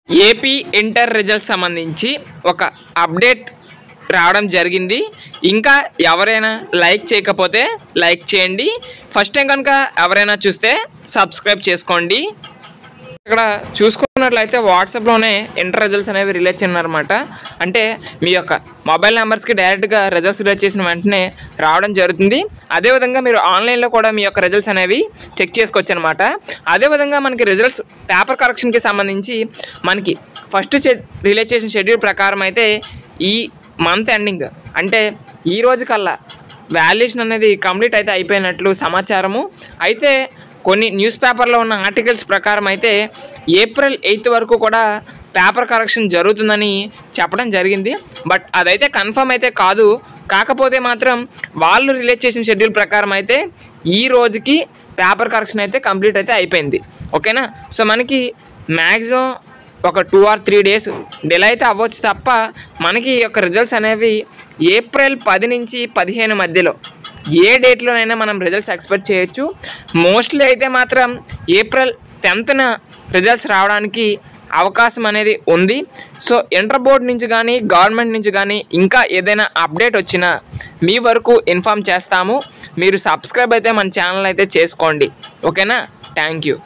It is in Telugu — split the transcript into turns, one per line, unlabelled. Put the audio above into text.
ఏపీ ఇంటర్ రిజల్ట్స్ సంబంధించి ఒక అప్డేట్ రావడం జరిగింది. ఇంకా ఎవరైనా లైక్ చేయకపోతే లైక్ చేయండి. ఫస్ట్ టైం కనుక ఎవరైనా చూస్తే సబ్స్క్రైబ్ చేసుకోండి. ఇక్కడ చూసుకున్నట్లయితే వాట్సాప్లోనే ఇంటర్ రిజల్ట్స్ అనేవి రిలీజ్ చేస్తున్నారన్నమాట. అంటే మీ యొక్క మొబైల్ నెంబర్స్కి డైరెక్ట్గా రిజల్ట్స్ రిలీజ్ చేసిన వెంటనే రావడం జరుగుతుంది. అదేవిధంగా మీరు ఆన్లైన్లో కూడా మీ యొక్క రిజల్ట్స్ అనేవి చెక్ చేసుకోవచ్చు అనమాట. అదేవిధంగా మనకి రిజల్ట్స్ పేపర్ కరెక్షన్కి సంబంధించి మనకి ఫస్ట్ రిలీజ్ చేసిన షెడ్యూల్ ప్రకారం అయితే ఈ మంత్ ఎండింగ్ అంటే ఈ రోజు కల్లా వాల్యుయేషన్ అనేది కంప్లీట్ అయితే అయిపోయినట్లు సమాచారము. అయితే కొన్ని న్యూస్ పేపర్లో ఉన్న ఆర్టికల్స్ ప్రకారం అయితే ఏప్రిల్ 8 వరకు కూడా పేపర్ కరెక్షన్ జరుగుతుందని చెప్పడం జరిగింది. బట్ అదైతే కన్ఫర్మ్ అయితే కాదు. కాకపోతే మాత్రం వాళ్ళు రిలీజ్ చేసిన షెడ్యూల్ ప్రకారం అయితే ఈ రోజుకి పేపర్ కరెక్షన్ అయితే కంప్లీట్ అయితే అయిపోయింది. ఓకేనా. సో మనకి మ్యాక్సిమం ఒక 2 or 3 days డిలే అయితే అవ్వచ్చు తప్ప మనకి యొక్క రిజల్ట్స్ అనేవి ఏప్రిల్ 10 నుంచి 15 మధ్యలో ఏ డేట్లోనైనా మనం రిజల్ట్స్ ఎక్స్పెక్ట్ చేయొచ్చు. మోస్ట్లీ అయితే మాత్రం ఏప్రిల్ 10న రిజల్ట్స్ రావడానికి అవకాశం అనేది ఉంది. సో ఇంటర్ బోర్డ్ నుంచి కానీ గవర్నమెంట్ నుంచి కానీ ఇంకా ఏదైనా అప్డేట్ వచ్చినా మీ వరకు ఇన్ఫామ్ చేస్తాము. మీరు సబ్స్క్రైబ్ అయితే మన ఛానల్ అయితే చేసుకోండి. ఓకేనా. Thank you.